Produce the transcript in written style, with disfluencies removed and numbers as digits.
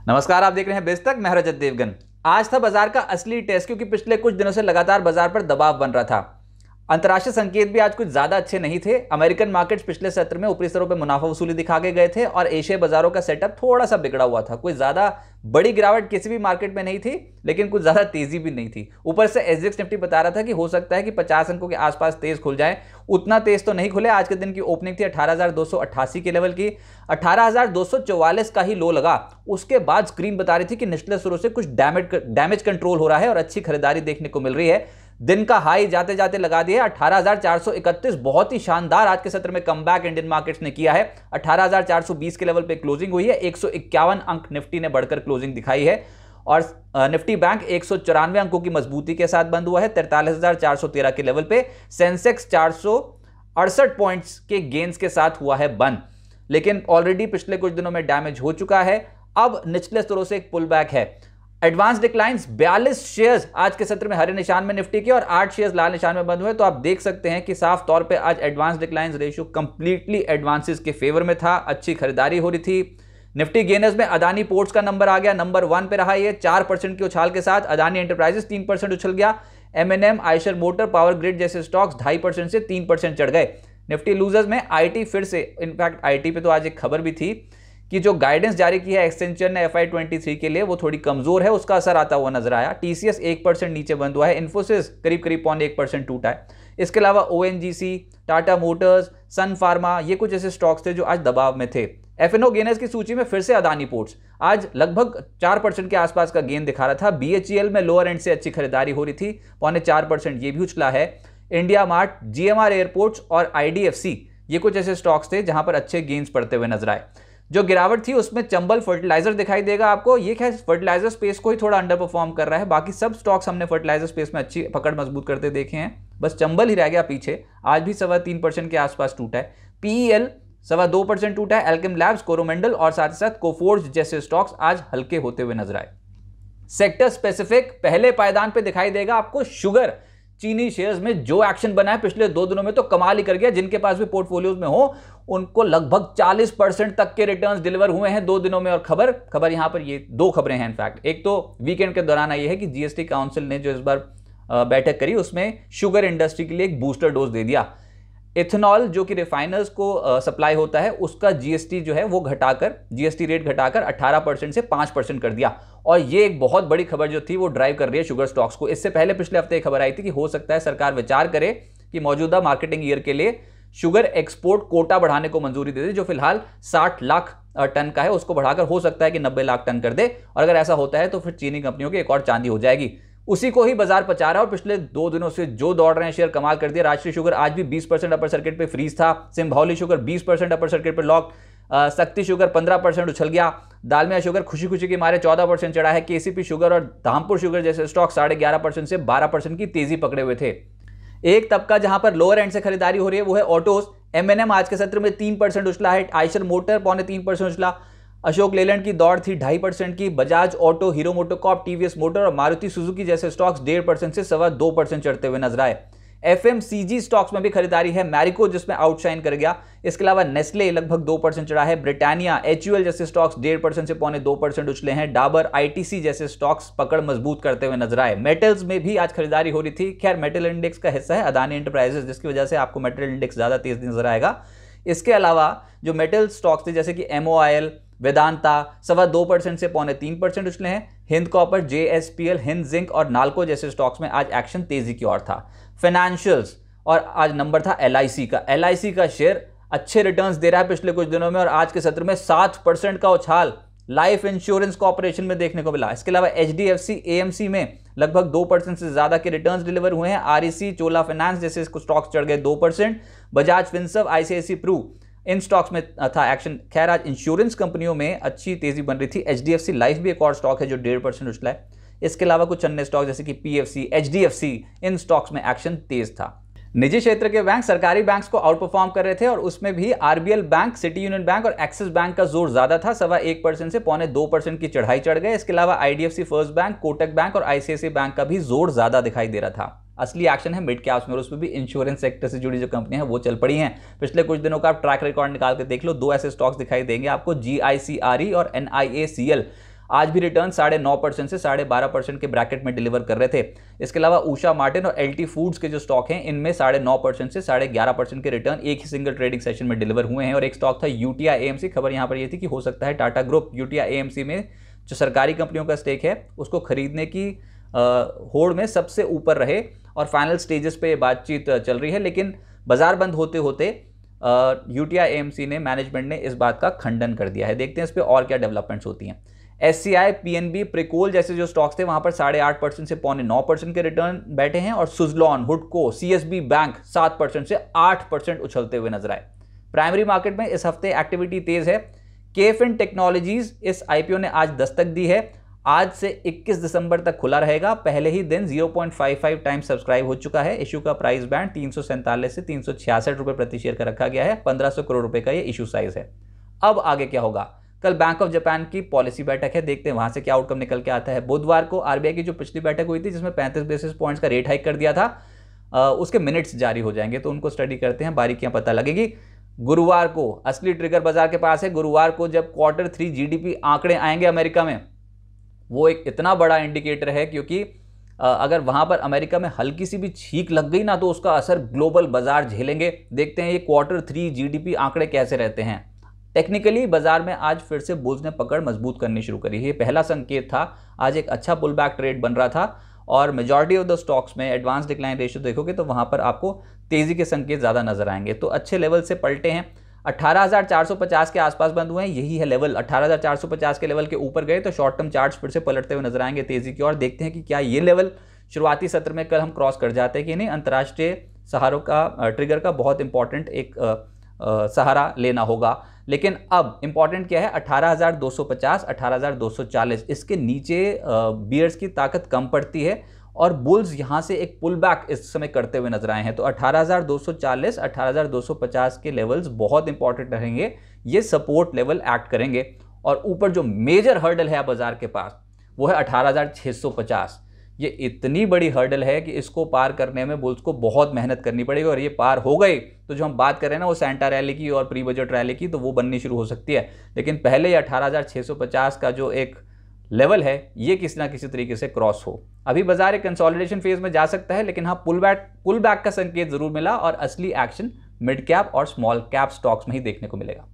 नमस्कार, आप देख रहे हैं बेस तक। मैं रजत देवगन। आज था बाजार का असली टेस्ट, क्योंकि पिछले कुछ दिनों से लगातार बाजार पर दबाव बन रहा था। अंतर्राष्ट्रीय संकेत भी आज कुछ ज्यादा अच्छे नहीं थे। अमेरिकन मार्केट्स पिछले सत्र में ऊपरी स्तरों पर मुनाफा वसूली दिखा के गए थे और एशियाई बाजारों का सेटअप थोड़ा सा बिगड़ा हुआ था। कोई ज्यादा बड़ी गिरावट किसी भी मार्केट में नहीं थी, लेकिन कुछ ज्यादा तेजी भी नहीं थी। ऊपर से एसजीएक्स निफ्टी बता रहा था कि हो सकता है कि 50 अंकों के आसपास तेज खुल जाए। उतना तेज तो नहीं खुले। आज के दिन की ओपनिंग थी 18,288 के लेवल की, 18,244 का ही लो लगा। उसके बाद स्क्रीन बता रही थी कि निचले स्तरों से कुछ डैमेज कंट्रोल हो रहा है और अच्छी खरीदारी देखने को मिल रही है। दिन का हाई जाते जाते लगा दिया 18,431। बहुत ही शानदार आज के सत्र में कमबैक इंडियन मार्केट्स ने किया है। 18,420 के लेवल पे क्लोजिंग हुई है। 151 अंक निफ्टी ने बढ़कर क्लोजिंग दिखाई है और निफ्टी बैंक 194 अंकों की मजबूती के साथ बंद हुआ है 43,413 के लेवल पे। सेंसेक्स 468 पॉइंट्स के गेन्स के साथ हुआ है बंद, लेकिन ऑलरेडी पिछले कुछ दिनों में डैमेज हो चुका है। अब निचले स्तरों से एक पुल बैक है। एडवांस डिक्लाइंस 42 शेयर्स आज के सत्र में हरे निशान में निफ्टी के और 8 शेयर्स लाल निशान में बंद हुए। तो आप देख सकते हैं कि साफ तौर पे आज advance declines ratio completely advances के फेवर में था। अच्छी खरीदारी हो रही थी। निफ्टी गेनर्स में अदानी पोर्ट्स का नंबर आ गया, नंबर 1 पे रहा ये 4% के उछाल के साथ। अदानी एंटरप्राइजेस 3% उछल गया। MNM, Eicher motor, power grid जैसे स्टॉक्स 2.5% से 3% चढ़ गए। निफ्टी लूजर्स में आईटी फिर से, इनफैक्ट आईटी पे तो आज एक खबर भी थी कि जो गाइडेंस जारी की है एक्सेंचर ने FY23 के लिए वो थोड़ी कमजोर है, उसका असर आता हुआ नजर आया। टीसीएस 1% नीचे बंद हुआ है। इन्फोसिस करीब 0.1% टूटा है। इसके अलावा ओएनजीसी, टाटा मोटर्स, सन फार्मा, ये कुछ ऐसे स्टॉक्स थे जो आज दबाव में थे। एफएनओ गेनर्स की सूची में फिर से अदानी पोर्ट्स आज लगभग 4% के आसपास का गेन दिखा रहा था। बीएचईएल में लोअर एंड से अच्छी खरीदारी हो रही थी, 0.4% ये भी उछला है। इंडिया मार्ट, जीएमआर एयरपोर्ट्स और आईडीएफसी, ये कुछ ऐसे स्टॉक्स थे जहां पर अच्छे गेन्स पड़ते हुए नजर आए। जो गिरावट थी उसमें चंबल फर्टिलाइजर दिखाई देगा आपको। ये खैर फर्टिलाइजर स्पेस को ही थोड़ा अंडर परफॉर्म कर रहा है। बाकी सब स्टॉक्स हमने फर्टिलाइजर स्पेस में अच्छी पकड़ मजबूत करते देखे हैं, बस चंबल ही रह गया पीछे। आज भी 3.25% के आसपास टूटा है। पीईएल 2.25% टूटा है। एल्केम लैब्स, कोरोमंडल और साथ ही साथ कोफोर्ज जैसे स्टॉक्स आज हल्के होते हुए नजर आए। सेक्टर स्पेसिफिक पहले पायदान पे दिखाई देगा आपको शुगर। चीनी शेयर्स में जो एक्शन बना है पिछले 2 दिनों में तो कमाल ही कर गया। जिनके पास भी पोर्टफोलियोज में हो उनको लगभग 40% तक के रिटर्न्स डिलीवर हुए हैं 2 दिनों में। और खबर यहां पर ये 2 खबरें हैं इनफैक्ट। एक तो वीकेंड के दौरान आई है कि जीएसटी काउंसिल ने जो इस बार बैठक करी उसमें शुगर इंडस्ट्री के लिए एक बूस्टर डोज दे दिया। इथेनॉल जो कि रिफाइनर्स को सप्लाई होता है उसका जीएसटी जो है वो घटाकर, जीएसटी रेट घटाकर 18% से 5% कर दिया। और ये एक बहुत बड़ी खबर जो थी वो ड्राइव कर रही है शुगर स्टॉक्स को। इससे पहले पिछले हफ्ते एक खबर आई थी कि हो सकता है सरकार विचार करे कि मौजूदा मार्केटिंग ईयर के लिए शुगर एक्सपोर्ट कोटा बढ़ाने को मंजूरी दे दे, जो फिलहाल 60 लाख टन का है उसको बढ़ाकर हो सकता है कि 90 लाख टन कर दे। और अगर ऐसा होता है तो फिर चीनी कंपनियों की एक और चांदी हो जाएगी। उसी को ही बाजार पचा रहा है और पिछले 2 दिनों से जो दौड़ रहे हैं शेयर कमाल कर दिया। राष्ट्रीय शुगर आज भी 20% अपर सर्किट पे फ्रीज था। सिंभौली शुगर 20% अपर सर्किट पे लॉक। शक्ति शुगर 15% उछल गया। दालमिया शुगर खुशी खुशी के मारे 14% चढ़ा है। केसीपी शुगर और धामपुर शुगर जैसे स्टॉक 11.5% से 12% की तेजी पकड़े हुए थे। एक तबका जहां पर लोअर एंड से खरीदारी हो रही है वो है ऑटोज। एमएनएम आज के सत्र में 3% उछला है। आयशर मोटर 3.25% उछला। अशोक लेलैंड की दौड़ थी 2.5% की। Bajaj auto, hero MotoCorp, TVS motor और मारुति सुजुकी जैसे स्टॉक्स 1.5% से 2.25% चढ़ते हुए नजर आए। एफएमसीजी स्टॉक्स में भी खरीदारी है। मैरिको जिसमें आउटशाइन कर गया। इसके अलावा नेस्ले लगभग 2% चढ़ा है। ब्रिटानिया, एचयूएल जैसे स्टॉक्स 1.5% से 2% उछले हैं। डाबर, आईटीसी जैसे स्टॉक्स पकड़ मजबूत करते हुए नजर आए। मेटल्स में भी आज खरीदारी हो रही थी। खैर मेटल इंडेक्स का हिस्सा है अदानी एंटरप्राइजेस, जिसकी वजह से आपको मेटल इंडेक्स ज्यादा तेज नजर आएगा। इसके अलावा जो मेटल स्टॉक्स थे जैसे कि एमओआईएल, वेदांता 2.25% से 3.25% उछले हैं। Hind copper, JSPL, Hind zinc और नाल्को जैसे स्टॉक्स में आज एक्शन तेजी की ओर था। फाइनेंशियल्स और आज नंबर था एलआईसी का। एलआईसी का शेयर अच्छे रिटर्न्स दे रहा है पिछले कुछ दिनों में और आज के सत्र में 7% का उछाल लाइफ इंश्योरेंस कॉर्पोरेशन में देखने को मिला। इसके अलावा एचडीएफसी, एएमसी में लगभग 2% से ज्यादा के रिटर्न्स डिलीवर हुए हैं। आरईसी, चोला फाइनेंस जैसे स्टॉक्स चढ़ गए 2%। बजाज फिनसर्व, आईसीआईसी प्रू, इन स्टॉक्स में था एक्शन। खैर आज इंश्योरेंस कंपनियों में अच्छी तेजी बन रही थी। एचडीएफसी लाइफ भी एक और स्टॉक है जो 1.5% उछला है। इसके अलावा कुछ अन्य स्टॉक जैसे कि पीएफसी, एचडीएफसी, इन स्टॉक्स में एक्शन तेज था। निजी क्षेत्र के बैंक सरकारी बैंक्स को आउट परफॉर्म कर रहे थे और उसमें भी RBL bank, city union bank और एक्सिस बैंक का जोर ज्यादा था। 1.25% से 2% की चढ़ाई चढ़ गए। इसके अलावा IDFC first bank, Kotak bank और आईसीआईसीआई बैंक का भी जोर ज्यादा दिखाई दे रहा था। असली एक्शन है मिड कैप्स में और उसमें भी इंश्योरेंस सेक्टर से जुड़ी जो कंपनियां हैं वो चल पड़ी हैं। पिछले कुछ दिनों का आप ट्रैक रिकॉर्ड निकाल के देख लो, 2 ऐसे स्टॉक्स दिखाई देंगे आपको, जीआईसीआरई और एनआईएसीएल। आज भी रिटर्न 9.5% से 12.5% के ब्रैकेट में डिलीवर कर रहे थे। इसके अलावा उषा मार्टिन और एलटी फूड्स के जो स्टॉक हैं इनमें 9.5% से 11.5% के रिटर्न एक ही सिंगल ट्रेडिंग सेशन में डिलीवर हुए हैं। और एक स्टॉक था यूटीआई एएमसी। खबर यहां पर यह थी कि हो सकता है टाटा ग्रुप यूटीआई एएमसी में जो सरकारी कंपनियों का स्टेक है उसको खरीदने की होड़ में सबसे ऊपर रहे और फाइनल स्टेजेस पे बातचीत चल रही है। लेकिन बाजार बंद होते होते यूटीआई एएमसी ने मैनेजमेंट ने इस बात का खंडन कर दिया है। देखते हैं इस पे और क्या डेवलपमेंट्स होती हैं। एससीआई, पीएनबी, प्रिकोल जैसे जो स्टॉक्स थे वहां पर 8.5% से 9.25% के रिटर्न बैठे हैं और सुजलॉन, हुडको, सीएसबी बैंक 7% से 8% उछलते हुए नजर आए। प्राइमरी मार्केट में इस हफ्ते एक्टिविटी तेज है। केफिन टेक्नोलॉजीज इस आईपीओ ने आज दस्तक दी है। आज से 21 दिसंबर तक खुला रहेगा। पहले ही दिन 0.55 टाइम्स सब्सक्राइब हो चुका है। इशू का प्राइस बैंड 347 से 366 रुपए प्रति शेयर का रखा गया है। 1500 करोड़ रुपए का ये इशू साइज है। अब आगे क्या होगा? कल बैंक ऑफ जापान की पॉलिसी बैठक है, देखते हैं वहां से क्या आउटकम निकल के आता है। बुधवार को आरबीआई की जो पिछली बैठक हुई थी जिसमें 35 बेसिस पॉइंट्स का रेट हाइक कर दिया था, उसके मिनट्स जारी हो जाएंगे, तो उनको स्टडी करते हैं, बारीकियां पता लगेगी। गुरुवार को असली ट्रिगर बाजार के पास है। गुरुवार को जब Q3 जीडीपी आंकड़े आएंगे अमेरिका में, वो एक इतना बड़ा इंडिकेटर है क्योंकि अगर वहां पर अमेरिका में हल्की सी भी छींक लग गई ना तो उसका असर ग्लोबल बाजार झेलेंगे। देखते हैं ये Q3 जीडीपी आंकड़े कैसे रहते हैं। टेक्निकली बाजार में आज फिर से बुल्स ने पकड़ मजबूत करनी शुरू करी है। ये पहला संकेत था। आज एक अच्छा पुल बैक ट्रेड बन रहा था और मेजॉरिटी ऑफ द स्टॉक्स में एडवांस डिक्लाइन रेशियो देखोगे तो वहां पर आपको तेजी के संकेत ज्यादा नजर आएंगे। तो अच्छे लेवल से पलटे हैं। 18,450 के आसपास बंद हुए हैं, यही है लेवल। 18,450 के लेवल के ऊपर गए तो शॉर्ट टर्म चार्ट्स फिर से पलटते हुए नजर आएंगे तेजी की ओर। देखते हैं कि क्या ये लेवल शुरुआती सत्र में कल हम क्रॉस कर जाते हैं कि नहीं। अंतर्राष्ट्रीय सहारों का ट्रिगर का बहुत इंपॉर्टेंट एक सहारा लेना होगा। लेकिन अब इंपॉर्टेंट क्या है? 18,250, 18,240 इसके नीचे बियर्स की ताकत कम पड़ती है और बुल्स यहां से एक पुल बैक इस समय करते हुए नजर आए हैं। तो 18,240, 18,250 के लेवल्स बहुत इंपॉर्टेंट रहेंगे। ये सपोर्ट लेवल एक्ट करेंगे। और ऊपर जो मेजर हर्डल है बाजार के पास वो है 18,650। ये इतनी बड़ी हर्डल है कि इसको पार करने में बुल्स को बहुत मेहनत करनी पड़ेगी और ये पार हो गई तो जो हम बात कर रहे हैं ना वो सेंटा रैली की और प्री बजट रैली की, तो वो बननी शुरू हो सकती है। लेकिन पहले ये 18,650 का जो एक लेवल है ये किसी ना किसी तरीके से क्रॉस हो। अभी बाजार एक कंसोलिडेशन फेज में जा सकता है, लेकिन हाँ पुल बैक का संकेत जरूर मिला और असली एक्शन मिड कैप और स्मॉल कैप स्टॉक्स में ही देखने को मिलेगा।